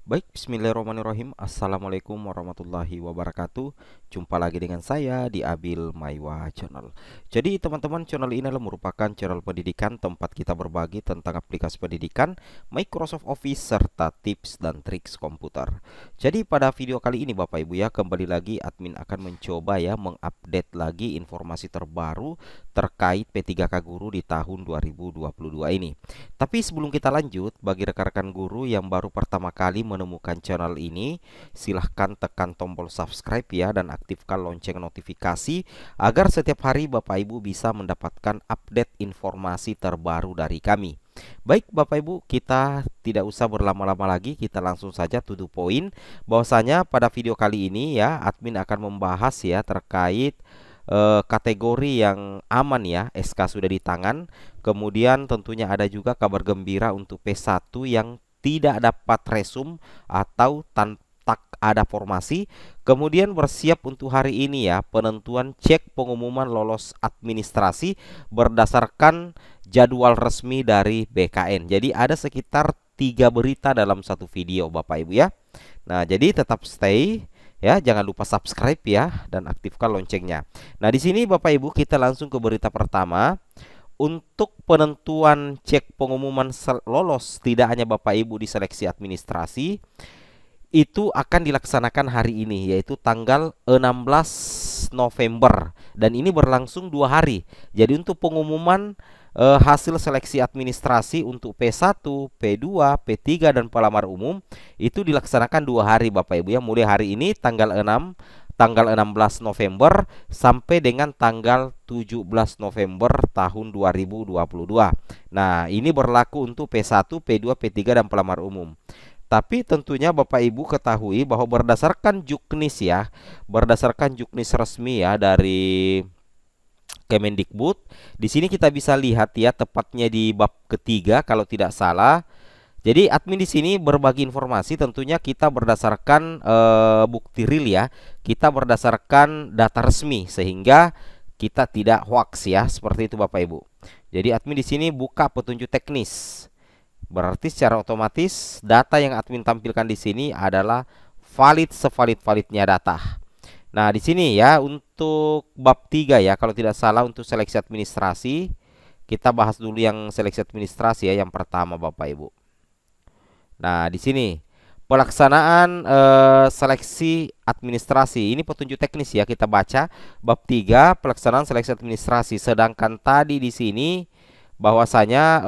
Baik, bismillahirrahmanirrahim. Assalamualaikum warahmatullahi wabarakatuh. Jumpa lagi dengan saya di Abil Maiwa Channel. Jadi teman-teman, channel ini adalah merupakan channel pendidikan tempat kita berbagi tentang aplikasi pendidikan, Microsoft Office, serta tips dan triks komputer. Jadi pada video kali ini Bapak Ibu ya, kembali lagi admin akan mencoba ya mengupdate lagi informasi terbaru terkait P3K Guru di tahun 2022 ini. Tapi sebelum kita lanjut, bagi rekan-rekan guru yang baru pertama kali menemukan channel ini, silahkan tekan tombol subscribe ya dan aktifkan lonceng notifikasi agar setiap hari Bapak Ibu bisa mendapatkan update informasi terbaru dari kami. Baik Bapak Ibu, kita tidak usah berlama-lama lagi, kita langsung saja to the point. Bahwasanya pada video kali ini ya, admin akan membahas ya terkait kategori yang aman ya, SK sudah di tangan. Kemudian tentunya ada juga kabar gembira untuk P1 yang tidak dapat resum atau tak ada formasi. Kemudian bersiap untuk hari ini ya, penentuan cek pengumuman lolos administrasi berdasarkan jadwal resmi dari BKN. Jadi ada sekitar 3 berita dalam satu video Bapak Ibu ya. Nah, jadi tetap stay ya, jangan lupa subscribe ya dan aktifkan loncengnya. Nah, di sini Bapak Ibu kita langsung ke berita pertama. Untuk penentuan cek pengumuman lolos tidak hanya Bapak Ibu di seleksi administrasi, itu akan dilaksanakan hari ini, yaitu tanggal 16 November, dan ini berlangsung 2 hari. Jadi untuk pengumuman hasil seleksi administrasi untuk P1, P2, P3 dan pelamar umum itu dilaksanakan 2 hari Bapak Ibu ya, mulai hari ini tanggal 16 November sampai dengan tanggal 17 November tahun 2022. Nah, ini berlaku untuk P1, P2, P3 dan pelamar umum. Tapi tentunya Bapak Ibu ketahui bahwa berdasarkan Juknis ya, berdasarkan Juknis resmi ya dari Kemendikbud, di sini kita bisa lihat ya, tepatnya di bab ketiga kalau tidak salah. Jadi admin di sini berbagi informasi, tentunya kita berdasarkan bukti real ya, kita berdasarkan data resmi sehingga kita tidak hoax ya, seperti itu Bapak Ibu. Jadi admin di sini buka petunjuk teknis. Berarti secara otomatis data yang admin tampilkan di sini adalah valid sevalid-validnya data. Nah, di sini ya untuk bab 3 ya, kalau tidak salah untuk seleksi administrasi, kita bahas dulu yang seleksi administrasi ya, yang pertama Bapak Ibu. Nah, di sini pelaksanaan seleksi administrasi. Ini petunjuk teknis ya, kita baca bab 3 pelaksanaan seleksi administrasi. Sedangkan tadi di sini bahwasanya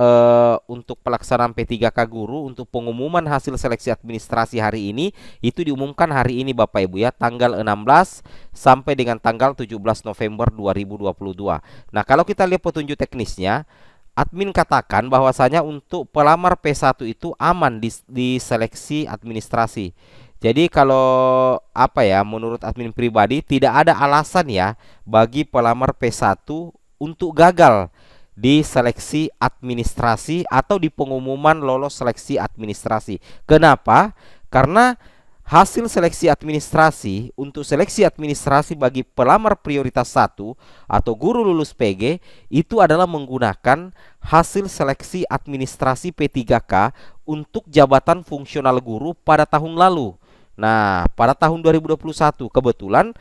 untuk pelaksanaan P3K Guru untuk pengumuman hasil seleksi administrasi hari ini itu diumumkan hari ini Bapak Ibu ya, tanggal 16 sampai dengan tanggal 17 November 2022. Nah, kalau kita lihat petunjuk teknisnya, admin katakan bahwasanya untuk pelamar P1 itu aman di seleksi administrasi. Jadi kalau apa ya, menurut admin pribadi tidak ada alasan ya bagi pelamar P1 untuk gagal di seleksi administrasi atau di pengumuman lolos seleksi administrasi. Kenapa? Karena hasil seleksi administrasi untuk seleksi administrasi bagi pelamar prioritas 1 atau guru lulus PG itu adalah menggunakan hasil seleksi administrasi P3K untuk jabatan fungsional guru pada tahun lalu. Nah, pada tahun 2021 kebetulan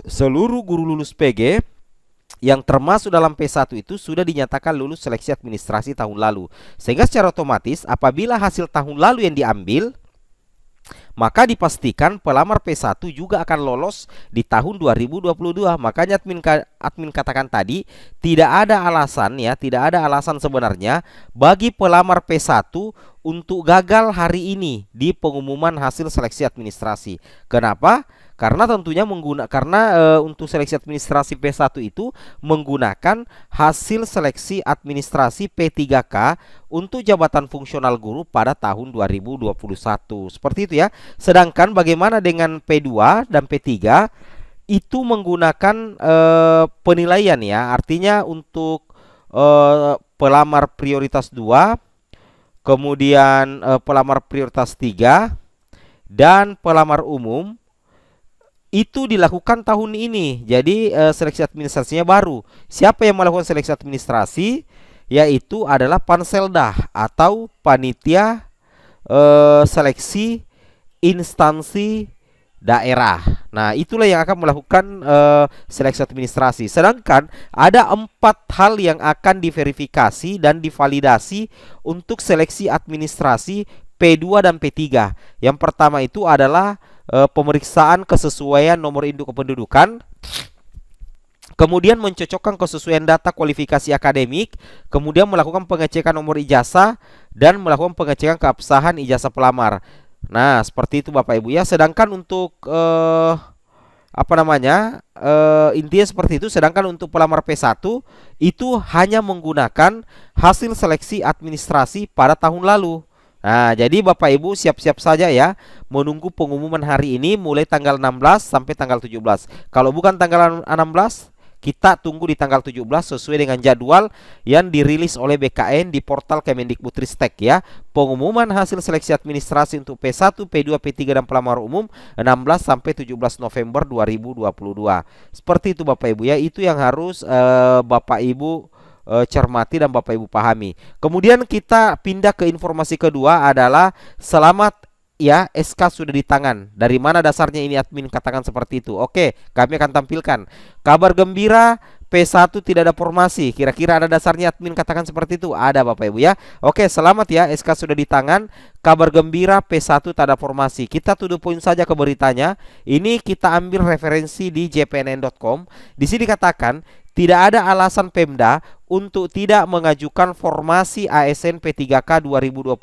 seluruh guru lulus PG yang termasuk dalam P1 itu sudah dinyatakan lulus seleksi administrasi tahun lalu. Sehingga secara otomatis apabila hasil tahun lalu yang diambil, maka dipastikan pelamar P1 juga akan lolos di tahun 2022. Makanya admin katakan tadi tidak ada alasan ya, tidak ada alasan sebenarnya bagi pelamar P1 untuk gagal hari ini di pengumuman hasil seleksi administrasi. Kenapa? Karena tentunya untuk seleksi administrasi P1 itu menggunakan hasil seleksi administrasi P3K untuk jabatan fungsional guru pada tahun 2021. Seperti itu ya. Sedangkan bagaimana dengan P2 dan P3 itu menggunakan penilaian ya. Artinya untuk pelamar prioritas 2, kemudian pelamar prioritas 3 dan pelamar umum itu dilakukan tahun ini. Jadi seleksi administrasinya baru. Siapa yang melakukan seleksi administrasi? Yaitu adalah Panseldah atau panitia seleksi instansi daerah. Nah, itulah yang akan melakukan seleksi administrasi. Sedangkan ada 4 hal yang akan diverifikasi dan divalidasi untuk seleksi administrasi P2 dan P3. Yang pertama itu adalah pemeriksaan kesesuaian nomor induk kependudukan. Kemudian mencocokkan kesesuaian data kualifikasi akademik, kemudian melakukan pengecekan nomor ijazah dan melakukan pengecekan keabsahan ijazah pelamar. Nah, seperti itu Bapak Ibu ya. Sedangkan untuk intinya seperti itu. Sedangkan untuk pelamar P1 itu hanya menggunakan hasil seleksi administrasi pada tahun lalu. Nah, jadi Bapak Ibu siap-siap saja ya menunggu pengumuman hari ini mulai tanggal 16 sampai tanggal 17. Kalau bukan tanggal 16, kita tunggu di tanggal 17 sesuai dengan jadwal yang dirilis oleh BKN di portal Kemendikbudristek ya. Pengumuman hasil seleksi administrasi untuk P1, P2, P3 dan pelamar umum 16 sampai 17 November 2022. Seperti itu Bapak Ibu ya. Itu yang harus Bapak Ibu cermati dan Bapak Ibu pahami. Kemudian kita pindah ke informasi kedua adalah selamat ya, SK sudah di tangan. Dari mana dasarnya ini admin katakan seperti itu? Oke, kami akan tampilkan. Kabar gembira, P1 tidak ada formasi. Kira-kira ada dasarnya admin katakan seperti itu? Ada Bapak Ibu ya. Oke, selamat ya, SK sudah di tangan. Kabar gembira, P1 tak ada formasi. Kita to the point saja ke beritanya. Ini kita ambil referensi di jpnn.com. Di sini dikatakan tidak ada alasan Pemda untuk tidak mengajukan formasi ASN P3K 2022.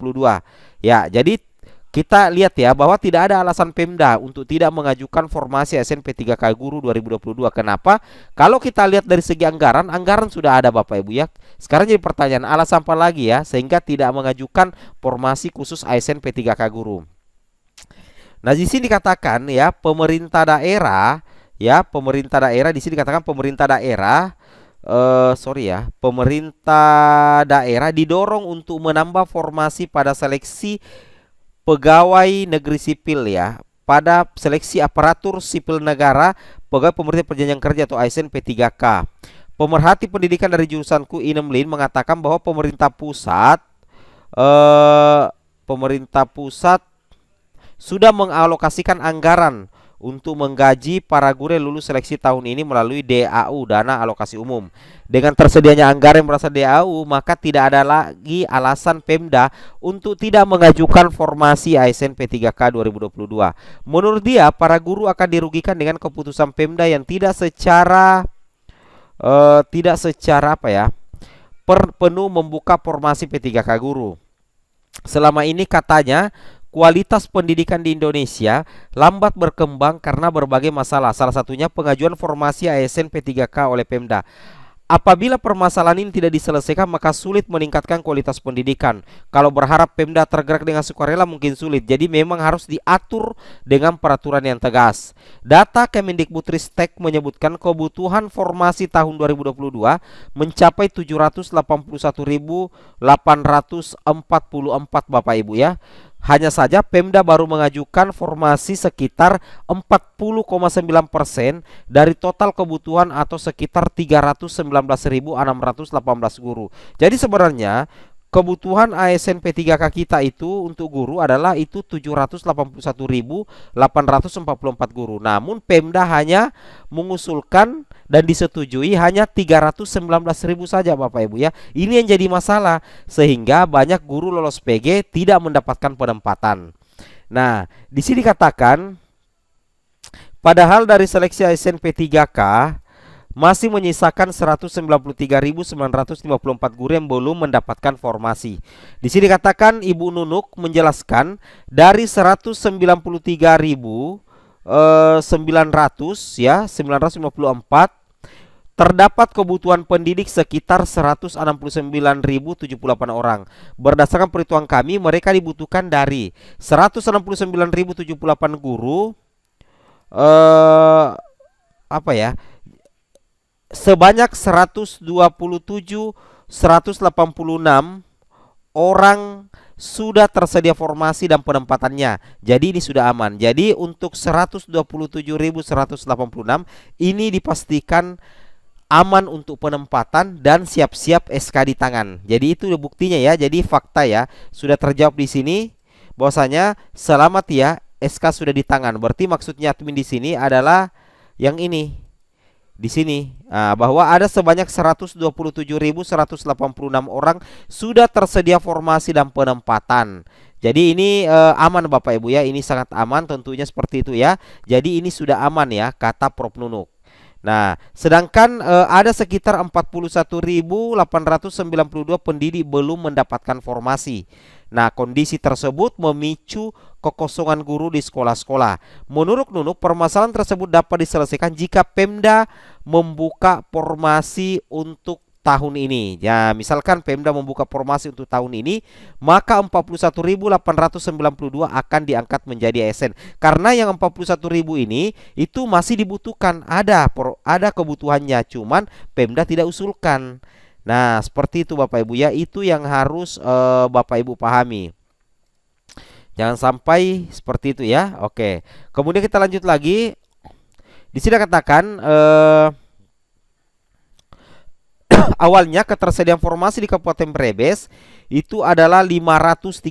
Ya, jadi kita lihat ya bahwa tidak ada alasan Pemda untuk tidak mengajukan formasi ASN P3K Guru 2022. Kenapa? Kalau kita lihat dari segi anggaran, anggaran sudah ada Bapak Ibu ya. Sekarang jadi pertanyaan, alasan apa lagi ya sehingga tidak mengajukan formasi khusus ASN P3K Guru. Nah, di sini dikatakan ya pemerintah daerah di sini dikatakan pemerintah daerah pemerintah daerah didorong untuk menambah formasi pada seleksi pegawai negeri sipil ya, pada seleksi aparatur sipil negara, pegawai pemerintah perjanjian kerja atau ASN P3K. Pemerhati pendidikan dari jurusanku Inemlin mengatakan bahwa pemerintah pusat sudah mengalokasikan anggaran untuk menggaji para guru yang lulus seleksi tahun ini melalui DAU, dana alokasi umum. Dengan tersedianya anggaran yang berasal DAU, maka tidak ada lagi alasan Pemda untuk tidak mengajukan formasi ASN P3K 2022. Menurut dia, para guru akan dirugikan dengan keputusan Pemda yang tidak secara penuh membuka formasi P3K guru. Selama ini katanya kualitas pendidikan di Indonesia lambat berkembang karena berbagai masalah. Salah satunya pengajuan formasi ASN P3K oleh Pemda. Apabila permasalahan ini tidak diselesaikan, maka sulit meningkatkan kualitas pendidikan. Kalau berharap Pemda tergerak dengan sukarela mungkin sulit. Jadi memang harus diatur dengan peraturan yang tegas. Data Kemendikbudristek menyebutkan kebutuhan formasi tahun 2022 mencapai 781.844 Bapak Ibu ya. Hanya saja Pemda baru mengajukan formasi sekitar 40,9% dari total kebutuhan atau sekitar 319.618 guru. Jadi sebenarnya kebutuhan ASN P3K kita itu untuk guru adalah itu 781.844 guru. Namun Pemda hanya mengusulkan dan disetujui hanya 319.000 saja Bapak Ibu ya. Ini yang jadi masalah sehingga banyak guru lolos PG tidak mendapatkan penempatan. Nah, di sini dikatakan padahal dari seleksi ASN P3K masih menyisakan 193.954 guru yang belum mendapatkan formasi. Di sini dikatakan Ibu Nunuk menjelaskan dari 193.900 ya 954 terdapat kebutuhan pendidik sekitar 169.078 orang. Berdasarkan perhitungan kami, mereka dibutuhkan dari 169.078 guru sebanyak 126 orang sudah tersedia formasi dan penempatannya. Jadi ini sudah aman. Jadi untuk 127.186 ini dipastikan aman untuk penempatan dan siap-siap SK di tangan. Jadi itu buktinya ya. Jadi fakta ya sudah terjawab di sini bahwasanya selamat ya, SK sudah di tangan. Berarti maksudnya admin di sini adalah yang ini. Di sini bahwa ada sebanyak 127.186 orang sudah tersedia formasi dan penempatan. Jadi ini aman Bapak Ibu ya, ini sangat aman tentunya seperti itu ya. Jadi ini sudah aman ya, kata Prof Nunuk. Nah, sedangkan ada sekitar 41.892 pendidik belum mendapatkan formasi. Nah, kondisi tersebut memicu kekosongan guru di sekolah-sekolah. Menurut Nunuk, permasalahan tersebut dapat diselesaikan jika Pemda membuka formasi untuk tahun ini. Ya, misalkan Pemda membuka formasi untuk tahun ini, maka 41.892 akan diangkat menjadi ASN. Karena yang 41.000 ini itu masih dibutuhkan, ada kebutuhannya, cuman Pemda tidak usulkan. Nah, seperti itu Bapak Ibu ya, itu yang harus Bapak Ibu pahami. Jangan sampai seperti itu ya. Oke. Kemudian kita lanjut lagi. Di sini katakan awalnya ketersediaan formasi di Kabupaten Brebes itu adalah 538.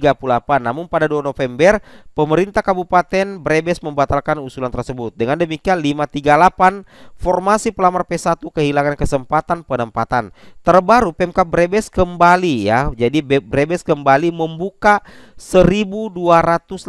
Namun pada 2 November pemerintah Kabupaten Brebes membatalkan usulan tersebut. Dengan demikian 538 formasi pelamar P1 kehilangan kesempatan penempatan. Terbaru Pemkab Brebes kembali ya. Jadi Brebes kembali membuka 1.285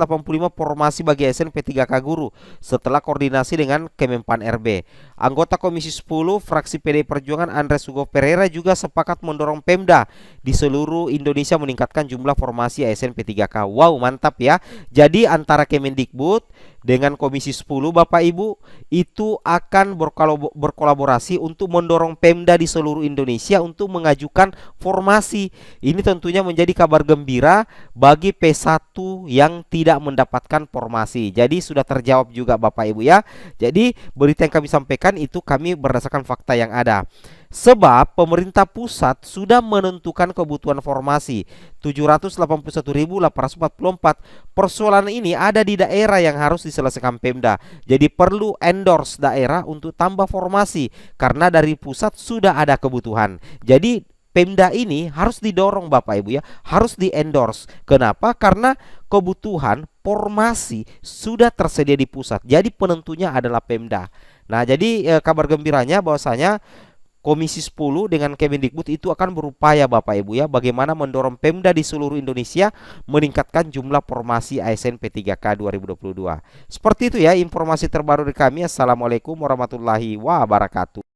formasi bagi ASN P3K guru setelah koordinasi dengan Kemenpan RB. Anggota Komisi 10 fraksi PDI Perjuangan Andres Hugo Pereira juga sepakat mendorong Pemda di seluruh Indonesia meningkatkan jumlah formasi ASN P3K. Wow, mantap ya. Jadi antara Kemendikbud dengan Komisi 10 Bapak Ibu itu akan berkolaborasi untuk mendorong Pemda di seluruh Indonesia untuk mengajukan formasi. Ini tentunya menjadi kabar gembira bagi P1 yang tidak mendapatkan formasi. Jadi sudah terjawab juga Bapak Ibu ya. Jadi berita yang kami sampaikan itu kami berdasarkan fakta yang ada. Sebab pemerintah pusat sudah menentukan kebutuhan formasi 781.844. Persoalan ini ada di daerah yang harus diselesaikan Pemda. Jadi perlu endorse daerah untuk tambah formasi karena dari pusat sudah ada kebutuhan. Jadi Pemda ini harus didorong Bapak Ibu ya, harus di-endorse. Kenapa? Karena kebutuhan formasi sudah tersedia di pusat. Jadi penentunya adalah Pemda. Nah, jadi kabar gembiranya bahwasanya Komisi 10 dengan Kemendikbud itu akan berupaya Bapak Ibu ya, bagaimana mendorong Pemda di seluruh Indonesia meningkatkan jumlah formasi ASN P3K 2022. Seperti itu ya informasi terbaru dari kami. Assalamualaikum warahmatullahi wabarakatuh.